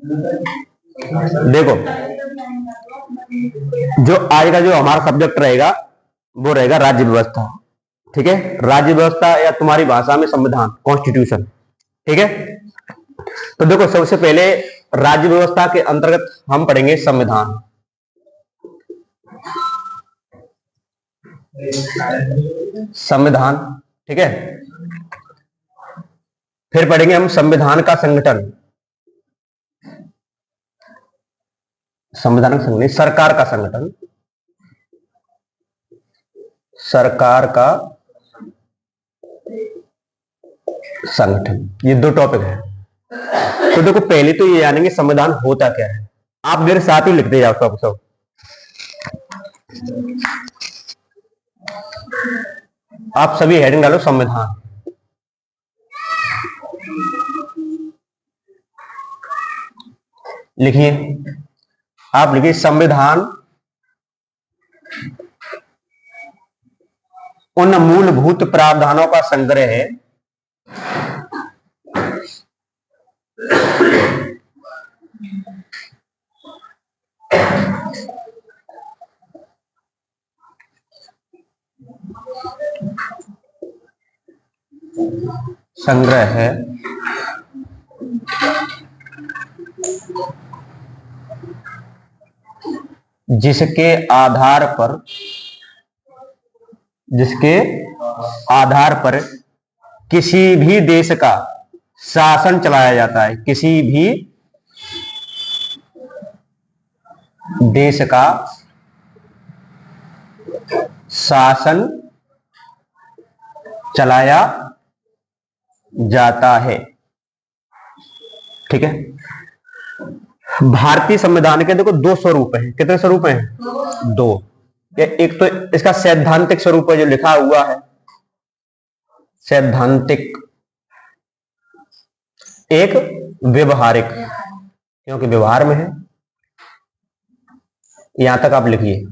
देखो, जो आज का जो हमारा सब्जेक्ट रहेगा वो रहेगा राज्य व्यवस्था। ठीक है, राज्य व्यवस्था या तुम्हारी भाषा में संविधान, कॉन्स्टिट्यूशन। ठीक है, तो देखो सबसे पहले राज्य व्यवस्था के अंतर्गत हम पढ़ेंगे संविधान। संविधान, ठीक है। फिर पढ़ेंगे हम संविधान का संगठन, संविधान का संगठन, सरकार का संगठन, सरकार का संगठन। ये दो टॉपिक है। तो देखो पहले तो ये जानेंगे संविधान होता क्या है। आप मेरे साथ ही लिखते जाओ सब सब। आप सभी हेडिंग डालो संविधान। लिखिए, आप लिखिए संविधान उन मूलभूत प्रावधानों का संग्रह है जिसके आधार पर किसी भी देश का शासन चलाया जाता है, किसी भी देश का शासन चलाया जाता है। ठीक है, भारतीय संविधान के देखो दो स्वरूप हैं। कितने स्वरूप हैं? दो। एक तो इसका सैद्धांतिक स्वरूप है जो लिखा हुआ है, सैद्धांतिक। एक व्यवहारिक, क्योंकि व्यवहार में है। यहां तक आप लिखिए।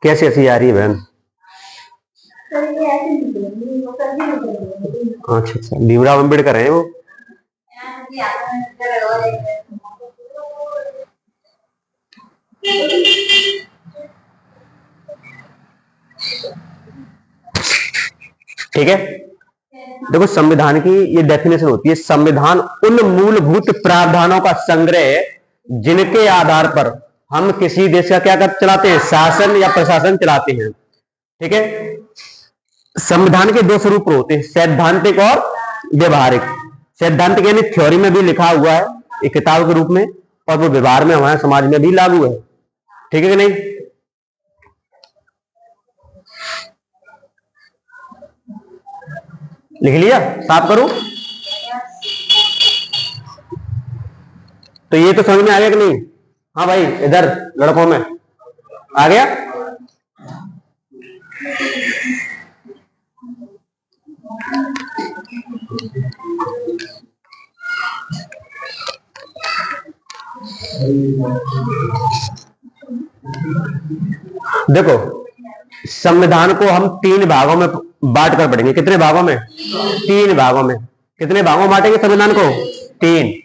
कैसी ऐसी आ रही है बहन? अच्छा अच्छा, भीमराव अम्बेडकर है वो। ठीक है, देखो संविधान की ये डेफिनेशन होती है, संविधान उन मूलभूत प्रावधानों का संग्रह है जिनके आधार पर हम किसी देश का क्या चलाते हैं, शासन या प्रशासन चलाते हैं। ठीक है, संविधान के दो स्वरूप होते हैं, सैद्धांतिक और व्यवहारिक। सैद्धांतिक यानी थ्योरी में भी लिखा हुआ है एक किताब के रूप में, और वो व्यवहार में हमारे समाज में भी लागू है। ठीक है कि नहीं? लिख लिया? साफ करूं? तो ये तो समझ में आ गया कि नहीं? हाँ भाई, इधर लड़कों में आ गया? देखो संविधान को हम तीन भागों में बांट कर पढ़ेंगे। कितने भागों में? तीन भागों में। कितने भागों में बांटेंगे संविधान को? तीन।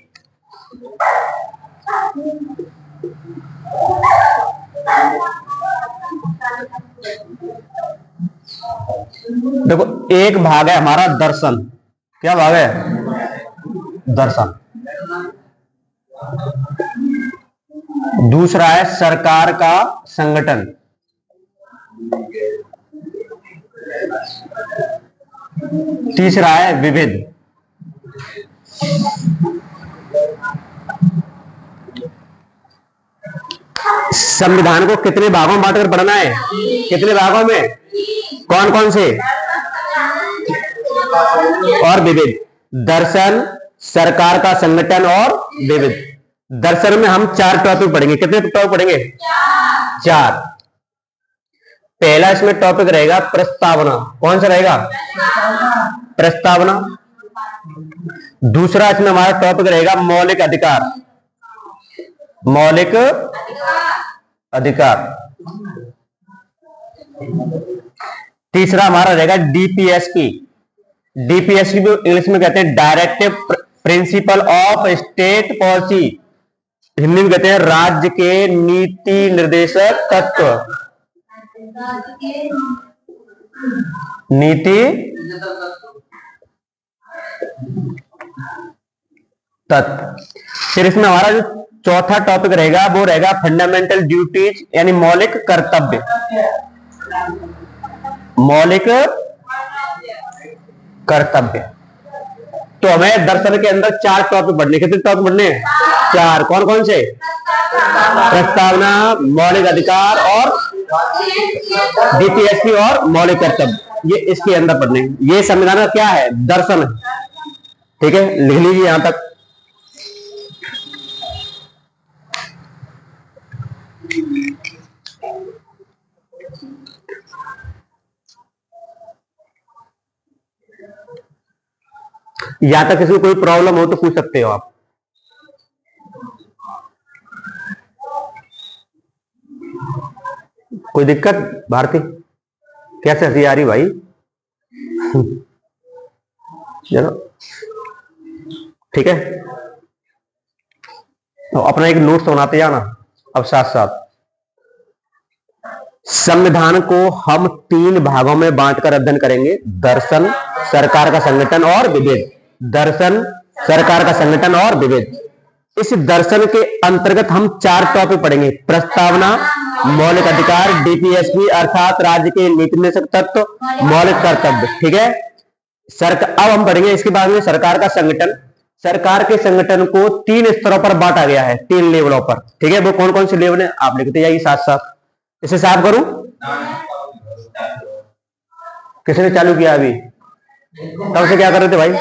देखो एक भाग है हमारा दर्शन। क्या भाग है? दर्शन। दूसरा है सरकार का संगठन। तीसरा है विविध। संविधान को कितने भागों में बांटकर पढ़ना है? कितने भागों में? कौन कौन से? और विविध। दर्शन, सरकार का संगठन और विविध। दर्शन में हम चार टॉपिक पढ़ेंगे। कितने टॉपिक पढ़ेंगे? चार। पहला इसमें टॉपिक रहेगा प्रस्तावना। कौन सा रहेगा? प्रस्तावना। दूसरा इसमें हमारा टॉपिक रहेगा मौलिक अधिकार। मौलिक अधिकार। तीसरा हमारा रहेगा डीपीएसपी। डीपीएसपी को इंग्लिश में कहते हैं directive principle of state policy. Hindi में कहते हैं राज्य के नीति निर्देशक तत्व। नीति तत्व। फिर इसमें हमारा जो चौथा टॉपिक रहेगा वो रहेगा फंडामेंटल ड्यूटीज, यानी मौलिक कर्तव्य। मौलिक कर्तव्य। तो हमें दर्शन के अंदर 4 टॉपिक पढ़ने। कितने टॉपिक पढ़ने? 4। कौन कौन से? प्रस्तावना, मौलिक अधिकार और डीपीएसपी और मौलिक कर्तव्य। ये इसके अंदर पढ़ने। ये संविधान का क्या है? दर्शन है। ठीक है, लिख लीजिए यहां तक। यहां तक किसी को कोई प्रॉब्लम हो तो पूछ सकते हो आप। कोई दिक्कत? भारती कैसे हंसी आ रही भाई? चलो ठीक है, तो अपना एक नोट्स बनाते जाना। अब साथ साथ संविधान को हम 3 भागों में बांटकर अध्ययन करेंगे। दर्शन, सरकार का संगठन और विवेक। दर्शन, सरकार का संगठन और विवेक। इस दर्शन के अंतर्गत हम 4 टॉपिक पढ़ेंगे। प्रस्तावना, मौलिक अधिकार, डीपीएसपी अर्थात राज्य के नीति निर्देशक तत्व, मौलिक कर्तव्य। ठीक है, अब हम पढ़ेंगे इसके बाद में सरकार का संगठन। सरकार के संगठन को 3 स्तरों पर बांटा गया है, 3 लेवलों पर। ठीक है, वो कौन कौन से लेवल है आप लिखते जाइए साथ साथ। इसे साफ करूं? किसने चालू किया अभी? कब से क्या कर रहे थे भाई?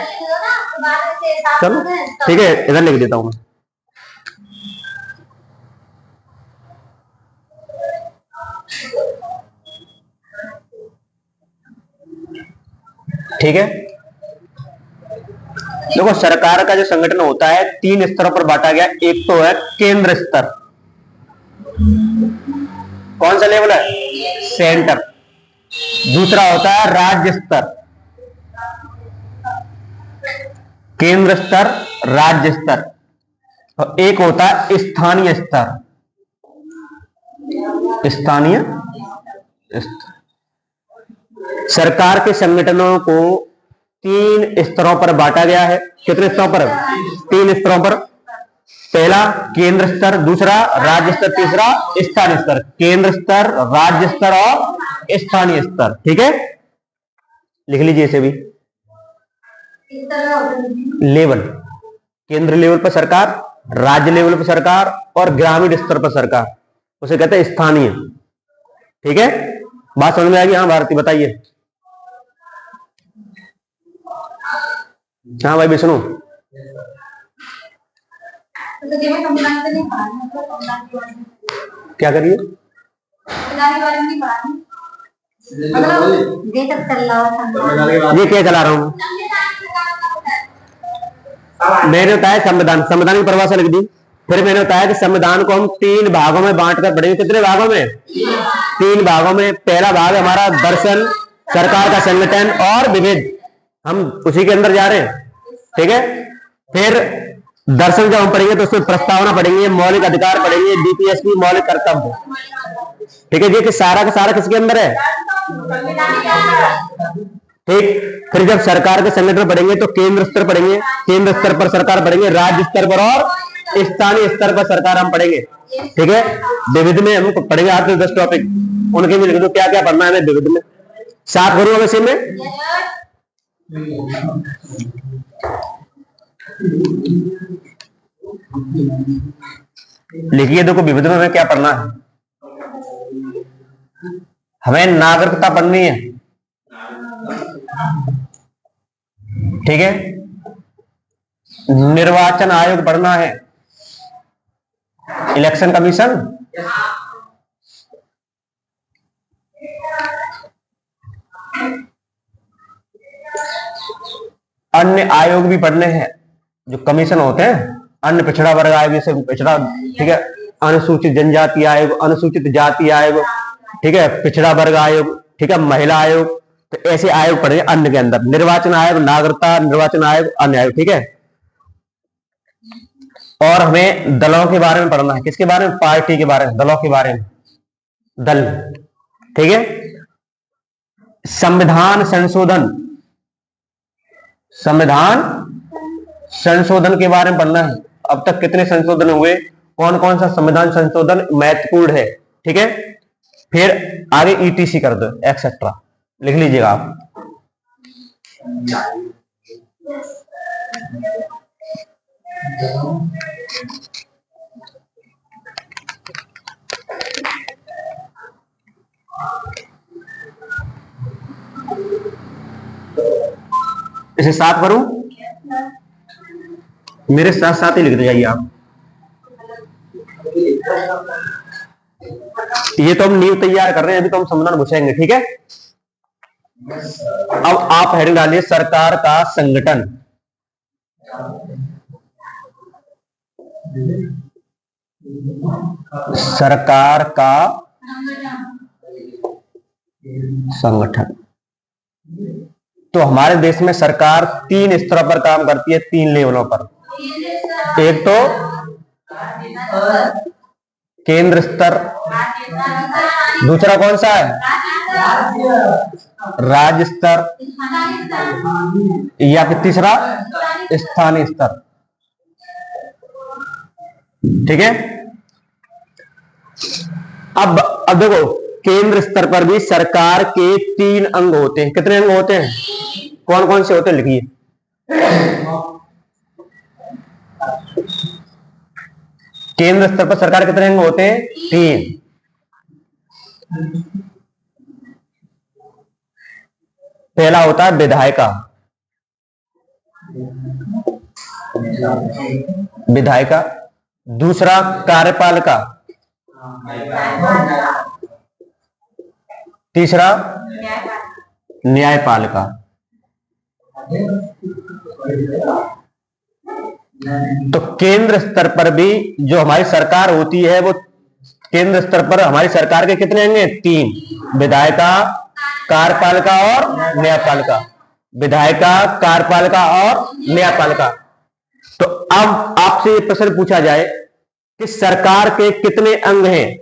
चलो ठीक है, इधर लिख देता हूं मैं। ठीक है, देखो सरकार का जो संगठन होता है 3 स्तरों पर बांटा गया। एक तो है केंद्र स्तर। कौन सा लेवल है? सेंटर। दूसरा होता है राज्य स्तर। केंद्र स्तर, राज्य स्तर। और एक होता है स्थानीय स्तर। स्थानीय स्तर। सरकार के संगठनों को 3 स्तरों पर बांटा गया है। कितने स्तरों पर? 3 स्तरों पर। पहला केंद्र स्तर, दूसरा राज्य स्तर, तीसरा स्थानीय स्तर। केंद्र स्तर, राज्य स्तर और स्थानीय स्तर। ठीक है, लिख लीजिए इसे भी। लेवल, केंद्र लेवल पर सरकार, राज्य लेवल पर सरकार और ग्रामीण स्तर पर सरकार, उसे कहते हैं स्थानीय। ठीक है, बात समझ में आएगी? हाँ भारती बताइए। हाँ भाई विष्णु, क्या करिए? ये क्या चला रहा हूं? मैंने बताया संविधान, संविधान की परिभाषा लिख दी। फिर मैंने बताया कि संविधान को हम 3 भागों में बांटकर पढ़ेंगे। कितने भागों में? 3 भागों में। पहला भाग हमारा दर्शन, सरकार का संगठन और विविध। हम उसी के अंदर जा रहे हैं। ठीक है, फिर दर्शन जब हम पढ़ेंगे तो उसमें प्रस्तावना पढ़ेंगे, मौलिक अधिकार पढ़ेंगे, डीपीएसपी, मौलिक कर्तव्य। ठीक है जी, कि सारा का सारा किसके अंदर है? ठीक। फिर जब सरकार के संगठन पढ़ेंगे तो केंद्र स्तर पढ़ेंगे, केंद्र स्तर पर सरकार पढ़ेंगे, राज्य स्तर पर और स्थानीय स्तर पर सरकार हम पढ़ेंगे। ठीक है, विविध में हम पढ़ेंगे 8 से 10 टॉपिक, उनके भी लिख दो क्या क्या पढ़ना है विविध में। साफ करूंगा वैसे में। लिखिए, देखो विविध में हमें क्या पढ़ना है। हमें नागरिकता पढ़नी है। ठीक है, निर्वाचन आयोग पढ़ना है, इलेक्शन कमीशन, अन्य आयोग भी पढ़ने हैं, जो कमीशन होते हैं, अन्य पिछड़ा वर्ग आयोग, जैसे पिछड़ा, ठीक है, अनुसूचित जनजाति आयोग, अनुसूचित जाति आयोग, ठीक है, पिछड़ा वर्ग आयोग, ठीक है, महिला आयोग, तो ऐसे आयोग पढ़े अन्य के अंदर। निर्वाचन आयोग, नागरिकता निर्वाचन आयोग, अन्य आयोग, ठीक है। और हमें दलों के बारे में पढ़ना है। किसके बारे में? पार्टी के बारे में, दलों के बारे में, दल, ठीक है। संविधान संशोधन, संविधान संशोधन के बारे में पढ़ना है। अब तक कितने संशोधन हुए, कौन कौन सा संविधान संशोधन महत्वपूर्ण है, ठीक है। फिर आगे ईटीसी कर दो, एक्सेट्रा लिख लीजिएगा आप। इसे साफ करूं, मेरे साथ साथ ही लिखते जाइए आप। ये तो हम नींव तैयार कर रहे हैं, अभी तो हम संविधान घुसेंगे, ठीक है। अब आप हेडिंग डालिए, सरकार का संगठन। सरकार का संगठन। तो हमारे देश में सरकार 3 स्तरों पर काम करती है, 3 लेवलों पर। एक तो केंद्र स्तर, दूसरा कौन सा है? राज्य स्तर, या फिर तीसरा स्थानीय स्तर, ठीक है। अब देखो, केंद्र स्तर पर भी सरकार के 3 अंग होते हैं। कितने अंग होते हैं? कौन कौन से होते हैं, लिखिए। केंद्र स्तर पर सरकार कितने अंग होते हैं? 3। पहला होता है विधायिका, विधायिका। दूसरा कार्यपालिका, तीसरा न्यायपालिका। तो केंद्र स्तर पर भी जो हमारी सरकार होती है, वो केंद्र स्तर पर हमारी सरकार के कितने अंग हैं? 3, विधायिका, कार्यपालिका और न्यायपालिका। विधायिका, कार्यपालिका और न्यायपालिका। तो अब आपसे ये प्रश्न पूछा जाए कि सरकार के कितने अंग हैं?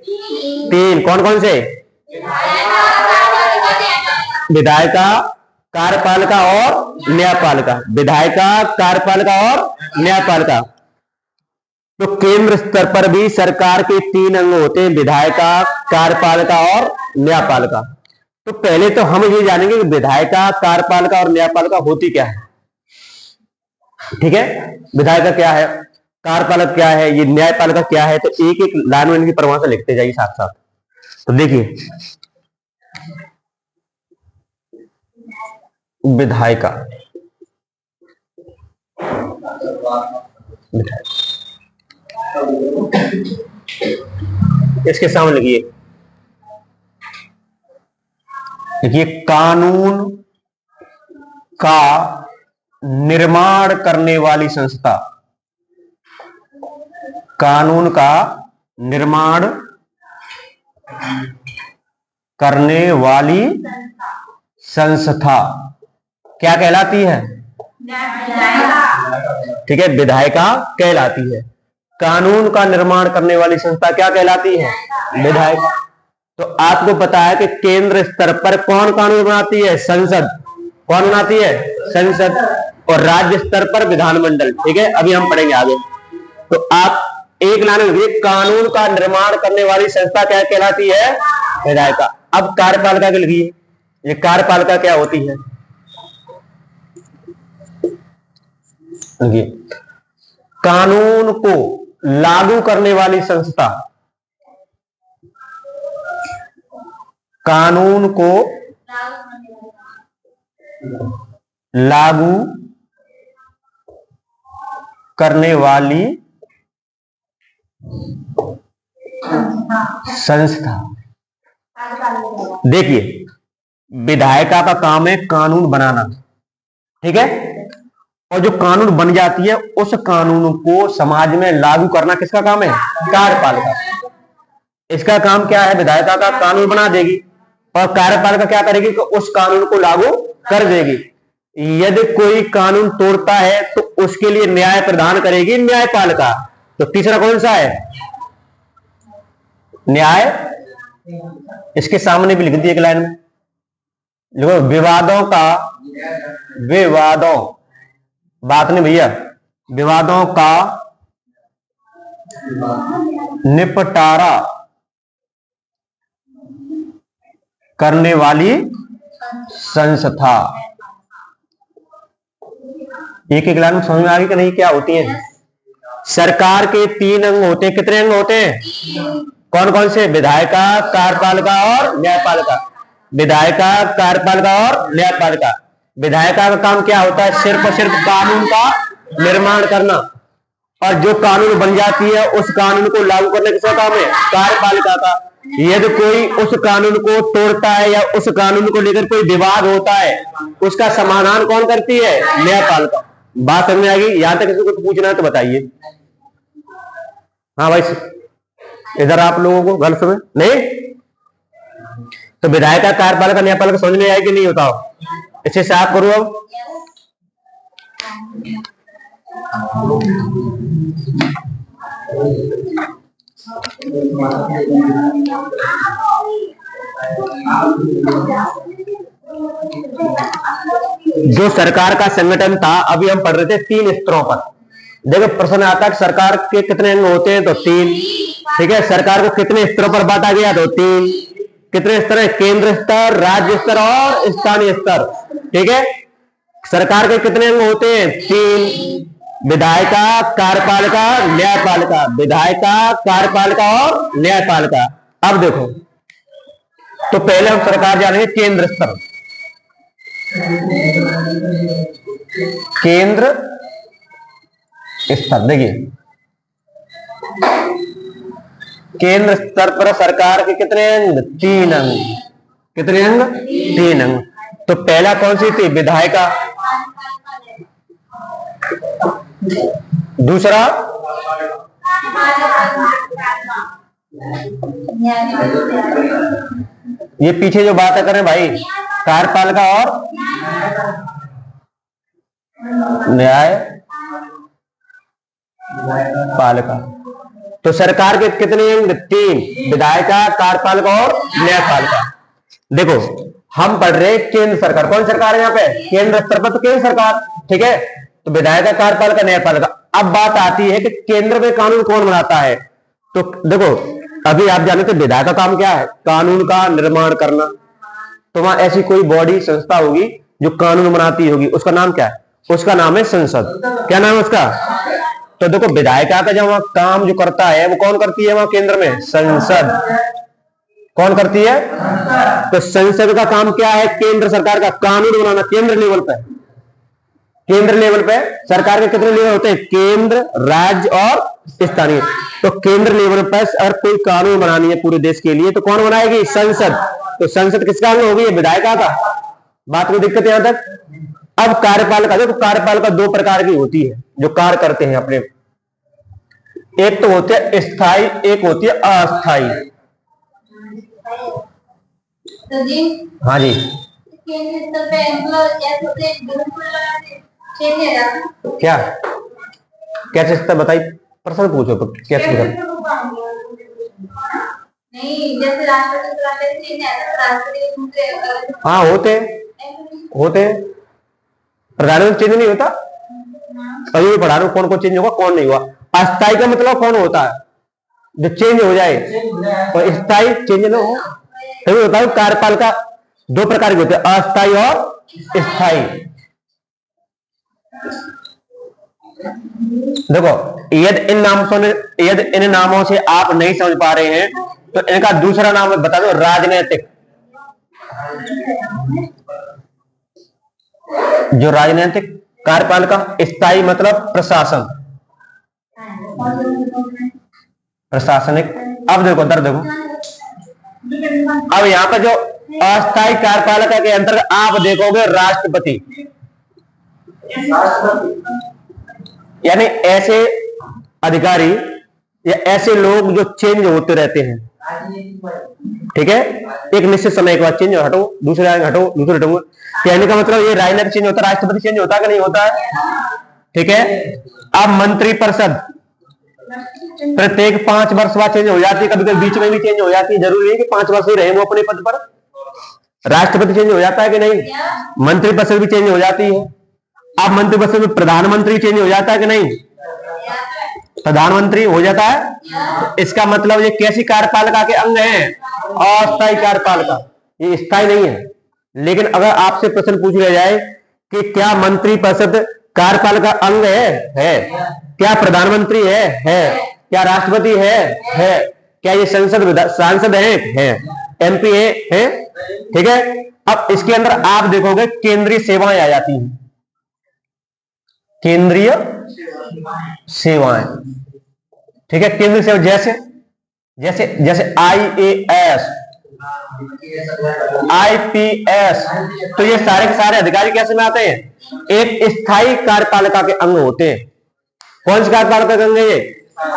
3। कौन कौन से? विधायिका, कार्यपालिका और न्यायपालिका। विधायिका, कार्यपालिका और न्यायपालिका। तो केंद्र स्तर पर भी सरकार के 3 अंग होते हैं, विधायिका, कार्यपालिका और न्यायपालिका। तो पहले तो हम ये जानेंगे कि विधायिका, कार्यपालिका और न्यायपालिका होती क्या है, ठीक है। विधायिका क्या है, कार्यपालिका क्या है, ये न्यायपालिका क्या है, तो एक एक लाइन में इनकी परिभाषा लिखते जाइए साथ साथ। तो देखिए, विधायिका, इसके सामने लिखिए, देखिए, कानून का निर्माण करने वाली संस्था। कानून का निर्माण करने वाली संस्था क्या कहलाती है? ठीक है, विधायिका कहलाती है। कानून का निर्माण करने वाली संस्था क्या कहलाती है? विधायिका। तो आपको पता है कि केंद्र स्तर पर कौन कानून बनाती है? संसद। कौन बनाती है? संसद। और राज्य स्तर पर विधानमंडल, ठीक है। अभी हम पढ़ेंगे आगे। तो आप एक लाइन लिखिए, कानून का निर्माण करने वाली संस्था क्या कहलाती है? विधायिका। अब कार्यपालिका के लिखिए, ये कार्यपालिका क्या होती है? कानून को लागू करने वाली संस्था। कानून को लागू करने वाली संस्था। देखिए, विधायिका का काम है कानून बनाना, ठीक है, और जो कानून बन जाती है उस कानून को समाज में लागू करना किसका काम है? कार्यपालिका। इसका काम क्या है? विधायिका का कानून बना देगी और कार्यपालिका क्या करेगी कि उस कानून को लागू कर देगी। यदि कोई कानून तोड़ता है तो उसके लिए न्याय प्रदान करेगी न्यायपालिका। तो तीसरा कौन सा है? न्याय। इसके सामने भी लिख दी एक लाइन में, देखो, विवादों, बात नहीं भैया, विवादों का निपटारा करने वाली संस्था। एक एक लाइन में समझ में आ गई कि नहीं क्या होती है? सरकार के 3 अंग होते हैं। कितने अंग होते हैं? कौन कौन से? विधायिका, कार्यपालिका और न्यायपालिका। विधायिका, कार्यपालिका और न्यायपालिका। विधायिका का काम क्या होता है? सिर्फ और सिर्फ कानून का निर्माण करना, और जो कानून बन जाती है उस कानून को लागू करने किसका काम है? कार्यपालिका का। यदि कोई उस कानून को तोड़ता है या उस कानून को लेकर कोई विवाद होता है, उसका समाधान कौन करती है? न्यायपालिका। बात समझ में आ गई? यहां तक किसी को पूछना है तो बताइए। हाँ भाई, इधर आप लोगों को गलत समझ नहीं? तो विधायिका, कार्यपालिका, न्यायपालिका समझ में आई कि नहीं? बताओ, इसे साफ करो अब। जो सरकार का संगठन था, अभी हम पढ़ रहे थे 3 स्तरों पर। देखो, प्रश्न आता है सरकार के कितने अंग होते हैं? तो 3। ठीक है, सरकार को कितने स्तरों पर बांटा गया? तो 3। कितने स्तर है? केंद्र स्तर, राज्य स्तर और स्थानीय स्तर। ठीक है, सरकार के कितने अंग होते हैं? 3। विधायिका, कार्यपालिका, न्यायपालिका। विधायिका, कार्यपालिका और न्यायपालिका। अब देखो, तो पहले हम सरकार जानेंगे केंद्र स्तर। केंद्र स्तर, देखिए, केंद्र स्तर पर सरकार के कितने अंग? 3 अंग। कितने अंग? 3 अंग। तो पहला कौन सी थी? विधायिका। दूसरा ये पीछे जो बातें करें भाई, कार्यपालिका और न्यायपालिका। तो सरकार के कितने अंग? 3। विधायिका, कार्यपालिका और न्यायपालिका। देखो, हम पढ़ रहे केंद्र सरकार। कौन सरकार है यहाँ पे? केंद्र स्तर पर तो केंद्र सरकार। ठीक है, तो विधायिका, कार्यपालिका, न्यायपालिका। अब बात आती है कि केंद्र में कानून कौन बनाता है? तो देखो, अभी आप जाने थे विधायिका का काम क्या है? कानून का निर्माण करना। तो वहां ऐसी कोई बॉडी, संस्था होगी जो कानून बनाती होगी, उसका नाम क्या है? उसका नाम है संसद। क्या नाम है उसका? तो देखो, विधायिका का जब काम जो करता है वो कौन करती है? वहां केंद्र में संसद। कौन करती है? तो संसद का काम क्या है? केंद्र सरकार का कानून बनाना, केंद्र लेवल पे। केंद्र लेवल पे सरकार के कितने लेवल होते हैं? केंद्र, राज्य और स्थानीय। तो केंद्र लेवल पर अगर कोई कानून बनानी है पूरे देश के लिए तो कौन बनाएगी? संसद। तो संसद किसका अंग होगी? विधायिका का। बात में दिक्कत यहां तक? अब कार्यपालिका, देखो, कार्यपालिका 2 प्रकार की होती है जो कार्य करते हैं अपने। एक तो होते हैं स्थायी, एक होती है अस्थायी। हाँ जी, क्या कैसे स्तर बताइए? प्रश्न पूछो तो कैसे पूछो? नहीं, जैसे राष्ट्रपति, हाँ होते प्रधानमंत्री चेंज नहीं होता। अभी पढ़ा रहा हूं कौन कौन चेंज होगा कौन नहीं हुआ। अस्थायी का मतलब कौन होता है? जो चेंज हो जाए। और स्थायी चेंज ना हो। तभी होता है। कार्यपालिका 2 प्रकार के होते हैं, अस्थायी और स्थायी। देखो, यदि इन नामों से आप नहीं समझ पा रहे हैं तो इनका दूसरा नाम बता दो, राजनीतिक। जो राजनीतिक। कार्यपालिका, स्थायी मतलब प्रशासन, प्रशासनिक। अब देखो, दर देखो, अब यहाँ पर जो अस्थायी कार्यपालिका के अंतर्गत आप देखोगे राष्ट्रपति, यानी ऐसे अधिकारी या ऐसे लोग जो चेंज होते रहते हैं, ठीक है, एक निश्चित समय के बाद चेंज हटो, दूसरे आएंगे, हटो, दूसरे हटो। कहने का मतलब ये राजनीति चेंज होता है, राष्ट्रपति चेंज होता है कि नहीं होता है, ठीक है। अब मंत्रिपरिषद प्रत्येक 5 वर्ष बाद चेंज हो जाती है, कभी कभी बीच में भी चेंज हो जाती है, जरूरी नहीं कि 5 वर्ष ही रहे वो अपने पद पर। राष्ट्रपति चेंज हो जाता है कि नहीं, मंत्रिपरिषद भी चेंज हो जाती है। अब मंत्रिपरिषद में प्रधानमंत्री चेंज हो जाता है कि नहीं, प्रधानमंत्री हो जाता है। तो इसका मतलब ये कैसी कार्यपालिका के अंग हैं, अस्थायी कार्यपालिका, ये स्थायी नहीं है। लेकिन अगर आपसे प्रश्न पूछ लिया जाए कि क्या मंत्रिपरिषद कार्यपालिका अंग है, क्या प्रधानमंत्री है, क्या राष्ट्रपति है, क्या ये सांसद है, एमपी है, ठीक है। अब इसके अंदर आप देखोगे केंद्रीय सेवाएं आ जाती हैं, केंद्रीय सेवाएं, ठीक है। केंद्रीय सेवा जैसे जैसे जैसे IAS, IPS, तो ये सारे के सारे अधिकारी कैसे में आते हैं, एक स्थायी कार्यपालिका के अंग होते हैं। कौन सी कार्यपालिका के अंग है ये,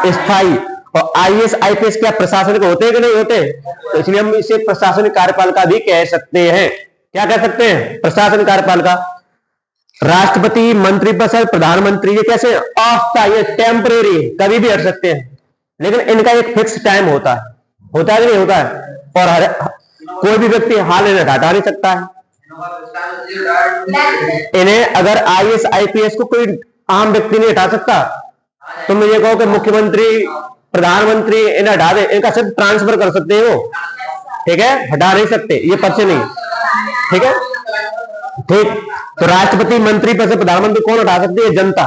स्थायी। और IAS IPS क्या प्रशासनिक होते हैं कि नहीं होते, तो इसलिए हम इसे प्रशासनिक कार्यपालिका भी कह सकते हैं। क्या कह सकते हैं, प्रशासनिक कार्यपालिका। राष्ट्रपति, मंत्रिपरिषद, प्रधानमंत्री, ये कैसे अस्थायी, टेम्परेरी, कभी भी हट सकते हैं, लेकिन इनका एक फिक्स टाइम होता है कि नहीं होता है। और कोई भी व्यक्ति हाल इन्हें हटा नहीं सकता है। इन्हें अगर IAS IPS को कोई आम व्यक्ति नहीं हटा सकता, तो मैं ये कहूं कि मुख्यमंत्री, प्रधानमंत्री इन्हें हटा दे, इनका सिर्फ ट्रांसफर कर सकते हैं वो, ठीक है, हटा नहीं सकते, ये पद से नहीं, ठीक है, ठीक। तो राष्ट्रपति, मंत्री पद से प्रधानमंत्री कौन हटा सकती है, जनता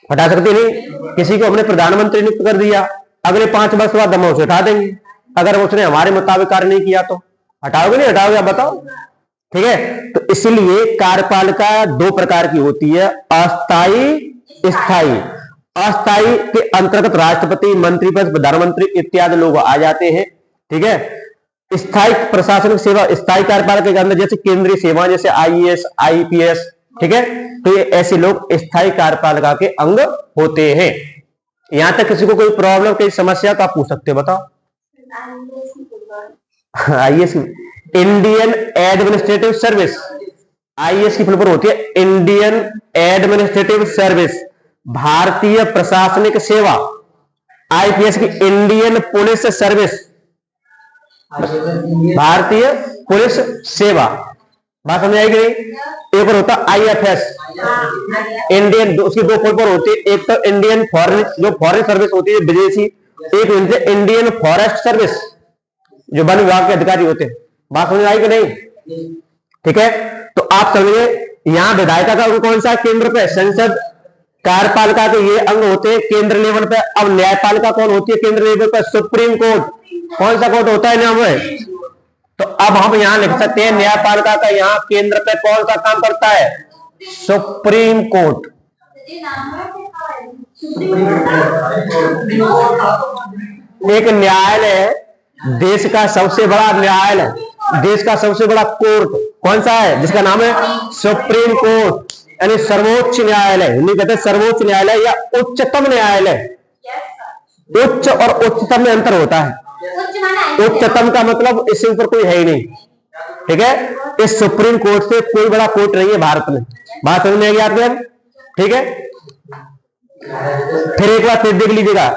हटा सकती नहीं। किसी को हमने प्रधानमंत्री नियुक्त कर दिया, अगले 5 वर्ष बाद हम उसे हटा देंगे, अगर उसने हमारे मुताबिक कार्य नहीं किया तो हटाओगे नहीं हटाओगे, आप बताओ, ठीक है। तो इसलिए कार्यपालिका 2 प्रकार की होती है, अस्थायी, स्थायी। अस्थायी के अंतर्गत राष्ट्रपति, मंत्रिपरिषद, प्रधानमंत्री इत्यादि लोग आ जाते हैं, ठीक है। स्थायी प्रशासनिक सेवा, स्थायी कार्यपालिका के अंदर जैसे केंद्रीय सेवा, जैसे IAS IPS, ठीक है, तो ये ऐसे लोग स्थायी कार्यपालिका के अंग होते हैं। यहां तक किसी को कोई प्रॉब्लम, कोई समस्या तो आप पूछ सकते हो, बताओ। IAS Indian administrative service, IAS की फुल फॉर्म होती है इंडियन एडमिनिस्ट्रेटिव सर्विस, भारतीय प्रशासनिक सेवा। IPS की इंडियन पुलिस सर्विस, भारतीय पुलिस सेवा। बात समझ आएगी नहीं। एक और होता IFS, इंडियन, उसकी 2 फुल फॉर्म होती है, एक तो इंडियन फॉरेन, जो फॉरेन सर्विस होती है विदेशी, एक इंडियन फॉरेस्ट सर्विस, जो वन विभाग के अधिकारी होते हैं। बात समझ आई कि नहीं, ठीक है। तो आप समझिए यहां विधायिका का अंग कौन सा है, केंद्र पे संसद। कार्यपालिका के ये अंग होते हैं केंद्र लेवल पे। अब न्यायपालिका कौन होती है केंद्र लेवल पे, सुप्रीम कोर्ट। कौन सा कोर्ट होता है नाम है, तो अब हम यहां लिख सकते हैं न्यायपालिका का यहाँ केंद्र पे कौन सा काम करता है, सुप्रीम कोर्ट। एक न्यायालय है, देश का सबसे बड़ा न्यायालय, देश का सबसे बड़ा कोर्ट कौन सा है, जिसका नाम है सुप्रीम कोर्ट, यानी सर्वोच्च न्यायालय। हिंदी कहते हैं सर्वोच्च न्यायालय या उच्चतम न्यायालय। उच्च और उच्चतम में अंतर होता है। उच्चतम का मतलब इससे ऊपर कोई है ही नहीं, ठीक है। इस सुप्रीम कोर्ट से कोई बड़ा कोर्ट नहीं है भारत में। बात समझ में आ गई आपके, ठीक है। फिर एक बार फिर देख लीजिएगा,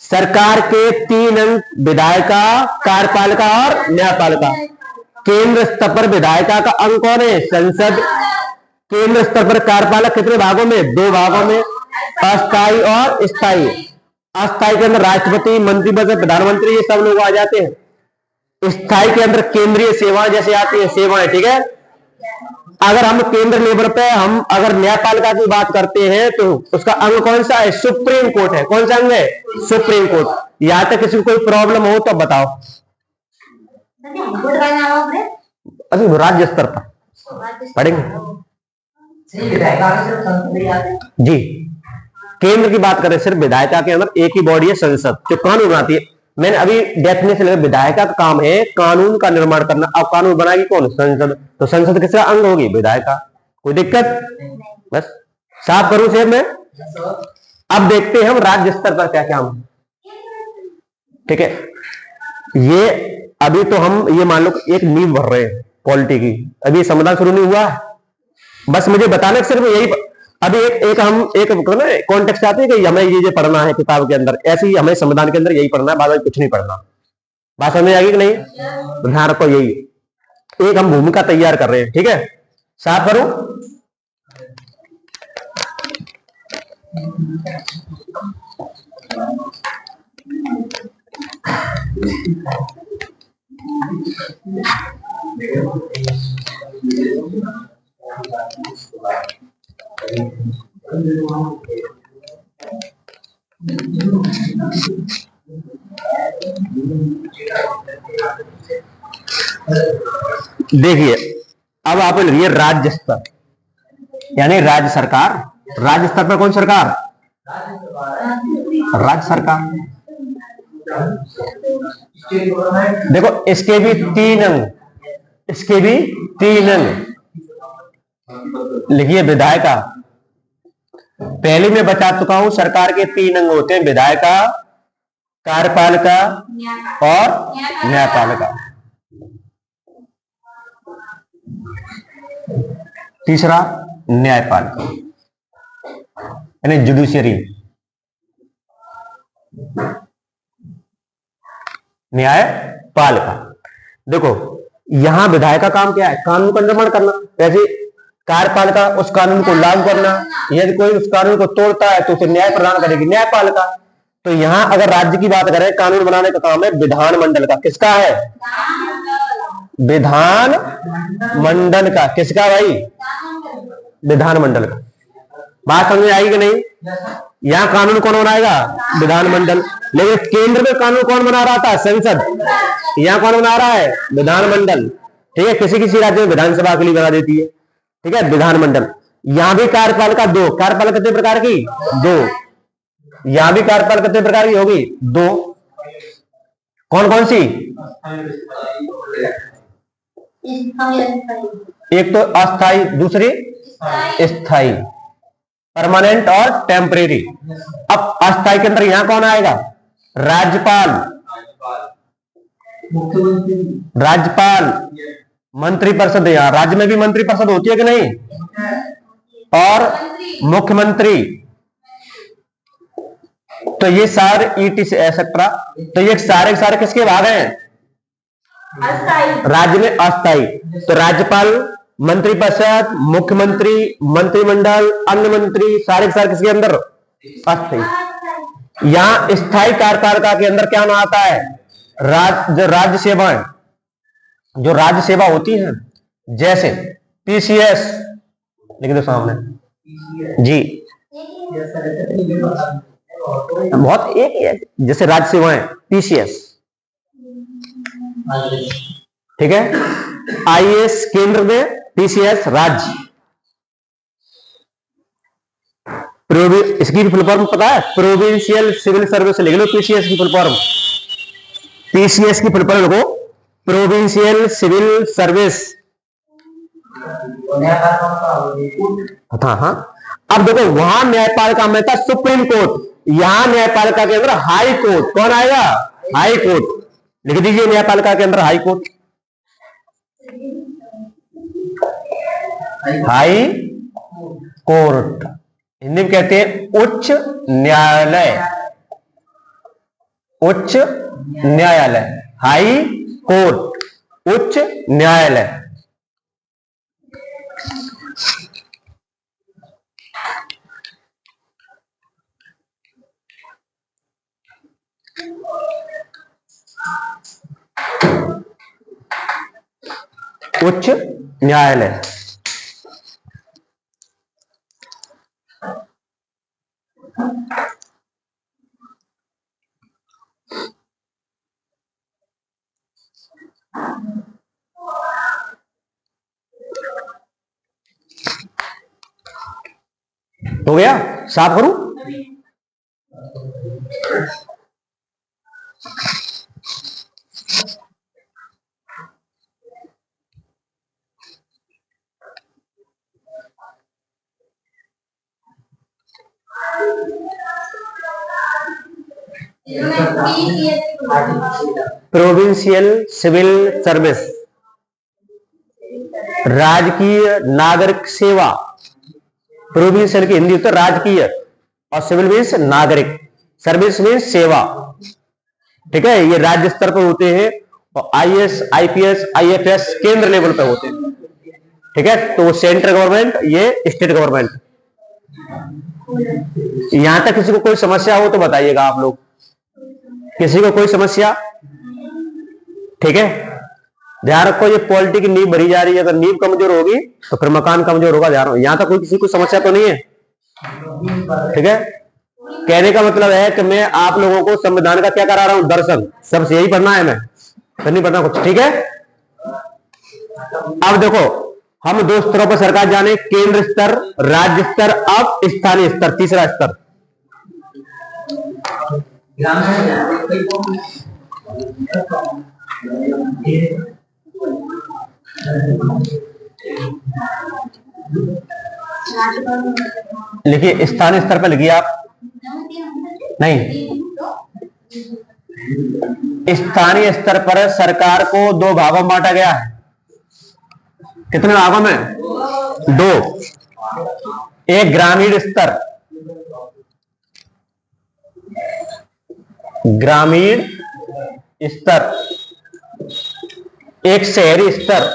सरकार के 3 अंग, विधायिका, कार्यपालिका और न्यायपालिका। केंद्र स्तर पर विधायिका का अंग कौन है, संसद। केंद्र स्तर पर कार्यपालक कितने भागों में, 2 भागों में, अस्थायी और स्थायी। अस्थायी के अंदर राष्ट्रपति, मंत्रिपरिषद, प्रधानमंत्री, ये सब लोग आ जाते हैं। स्थायी के अंदर केंद्रीय सेवाएं जैसे आती है, सेवाएं, ठीक है। अगर हम केंद्र लेवल पे हम अगर न्यायपालिका की बात करते हैं तो उसका अंग कौन सा है, सुप्रीम कोर्ट है। कौन सा अंग है, सुप्रीम कोर्ट। यहां तक किसी को कोई प्रॉब्लम हो तो बताओ। अभी राज्य स्तर पर पढ़ेंगे जी। केंद्र की बात करें, सिर्फ विधायिका के अंदर एक ही बॉडी है, संसद, जो कानून बनाती है। मैंने अभी डेफिनेशन है, विधायिका का काम है कानून का निर्माण करना। अब कानून बनाएगी कौन? संसद। तो संसद किसका अंग होगी? विधायिका। कोई दिक्कत? बस साफ करूं सेब में। अब देखते हैं हम राज्य स्तर पर क्या क्या हम, ठीक है। ये अभी तो हम ये मान लो एक नींव भर रहे हैं पॉलिटी की, अभी संविधान शुरू नहीं हुआ है। बस मुझे बताने सिर्फ यही, अभी एक हम एक कॉन्टेक्स्ट आते हैं कि हमें ये पढ़ना है किताब के अंदर, ऐसे ही हमें संविधान के अंदर यही पढ़ना है, बाद में कुछ नहीं पढ़ना। बात समझ आएगी कि नहीं? तो ध्यान रखो, यही एक हम भूमिका तैयार कर रहे हैं, ठीक है। साफ करूं? देखिए अब आप लिखिए राज्य स्तर, यानी राज्य सरकार। राज्य स्तर पर कौन सरकार? राज्य सरकार। देखो इसके भी तीन अंग, इसके भी तीन अंग लिखिए। विधायिका, पहले मैं बता चुका हूं सरकार के तीन अंग होते हैं, विधायिका, कार्यपालिका और न्यायपालिका। तीसरा न्यायपालिका यानी जुडिशियरी, न्यायपालिका। देखो यहां विधायक का काम क्या है? कानून का निर्माण करना। जैसे कार्यपालिका उस कानून को लागू करना, यदि कोई उस कानून को तोड़ता है तो उसे न्याय प्रदान करेगी न्यायपालिका। तो यहां अगर राज्य की बात करें, कानून बनाने का काम है विधानमंडल का। किसका है? विधान मंडल का। किसका भाई? विधानमंडल का। बात समझ में आएगी कि नहीं? यहां कानून कौन बनाएगा? विधानमंडल। लेकिन केंद्र में कानून कौन बना रहा था? संसद। यहां कौन बना रहा है? विधानमंडल। ठीक है, किसी किसी राज्य में विधानसभा के लिए बना देती है, ठीक है, विधानमंडल। यहां भी कार्यपालिका दो। कार्यपालिका कितने प्रकार की? दो। यहां भी कार्यपालिका कितने प्रकार की होगी? दो। कौन कौन सी? एक तो अस्थाई, दूसरी स्थाई, परमानेंट और टेम्परेरी। अब अस्थाई के अंदर यहां कौन आएगा? राज्यपाल। राज्यपाल, मंत्रिपरिषद। यहां राज्य में भी मंत्रिपरिषद होती है कि नहीं? और मुख्यमंत्री। तो ये सारे ईटी से एक्सेट्रा, तो ये सारे किसके भाग हैं? राज्य में अस्थाई। तो राज्यपाल, मंत्रिपरिषद, मुख्यमंत्री, मंत्रिमंडल, अन्य मंत्री, सारे किसके अंदर? अस्थाई। यहां स्थायी कार्यपालिका के अंदर क्या ना आता है? जो राज्य सेवाएं, जो राज्य सेवा होती है, जैसे पीसीएस लिख दो सामने जी, बहुत एक ही है, जैसे राज्य सेवाएं पीसीएस, ठीक है। आईएएस केंद्र में, पीसीएस राज्य। इसकी फुल फॉर्म पता है? Provincial civil service. लिख लो पीसीएस की फुल फॉर्म। पीसीएस की फुल फॉर्म लिखो, प्रोविंशियल सिविल सर्विस। हाँ, अब देखो वहां न्यायपालिका में था सुप्रीम कोर्ट, यहां न्यायपालिका के अंदर हाई कोर्ट। कौन आएगा? High court. लिख दीजिए न्यायपालिका के अंदर high court. High court Hindi में कहते हैं उच्च न्यायालय। उच्च न्यायालय, हाई कोर्ट, उच्च न्यायालय। उच्च न्यायालय। हो गया? साफ करूं? प्रोविंशियल सिविल सर्विस, राजकीय नागरिक सेवा। प्रोविंशियल की हिंदी होता है राजकीय, और सिविल मीन्स नागरिक, सर्विस मीन्स सेवा। ठीक है, ये राज्य स्तर पर होते हैं, और आईएएस, आईपीएस, आईएफएस केंद्र लेवल पर होते हैं। ठीक है, तो सेंट्रल गवर्नमेंट, ये स्टेट गवर्नमेंट। यहां तक किसी को कोई समस्या हो तो बताइएगा आप लोग, किसी को कोई समस्या? ठीक है, ध्यान रखो, ये पॉलिटी की नींव भरी जा रही है, अगर नींव कमजोर होगी तो फिर मकान कमजोर होगा। ध्यान रखो, यहां तक कोई किसी को समस्या तो नहीं है? ठीक है, कहने का मतलब है कि मैं आप लोगों को संविधान का क्या करा रहा हूं, दर्शन। सबसे यही पढ़ना है, मैं फिर नहीं पढ़ना कुछ। ठीक है, अब देखो, हम दो स्तरों पर सरकार जाने, केंद्र स्तर, राज्य स्तर, अब स्थानीय स्तर, तीसरा स्तर। लिखिए, स्थानीय स्तर पर लिखिए आप। नहीं, स्थानीय स्तर पर सरकार को दो भागों में बांटा गया है। कितने भागों में? दो। एक ग्रामीण स्तर, ग्रामीण स्तर, एक शहरी स्तर,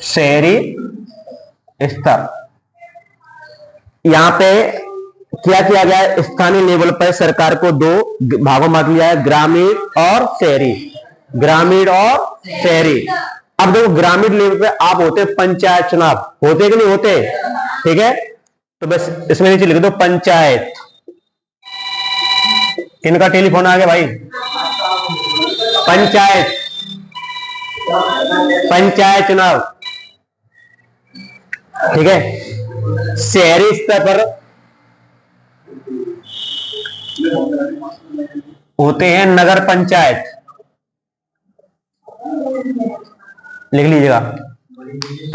शहरी स्तर। यहां पे क्या किया गया है, स्थानीय लेवल पर सरकार को दो भागों में बांट लिया है, ग्रामीण और शहरी, ग्रामीण और शहरी। अब देखो, ग्रामीण लेवल पे आप होते पंचायत चुनाव, होते कि नहीं होते? ठीक है, तो बस इसमें नीचे लिख दो पंचायत। किनका टेलीफोन आ गया भाई? पंचायत, पंचायत चुनाव। ठीक है, शहरी स्तर पर होते हैं नगर पंचायत। लिख लीजिएगा,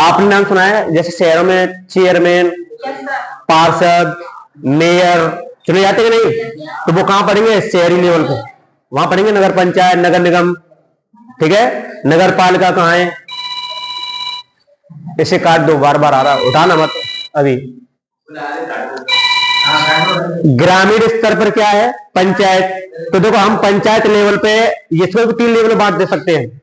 आपने नाम सुना है, जैसे शहरों में चेयरमैन, पार्षद, मेयर चुने जाते हैं नहीं, तो वो कहां पढ़ेंगे? शहरी लेवल पे, वहां पढ़ेंगे नगर पंचायत, नगर निगम। ठीक है, नगर पालिका कहां है? इसे काट दो, बार बार आ रहा, उठाना मत अभी। ग्रामीण स्तर पर क्या है? पंचायत। तो देखो, हम पंचायत लेवल पे इसमें भी 3 लेवल बांट दे सकते हैं।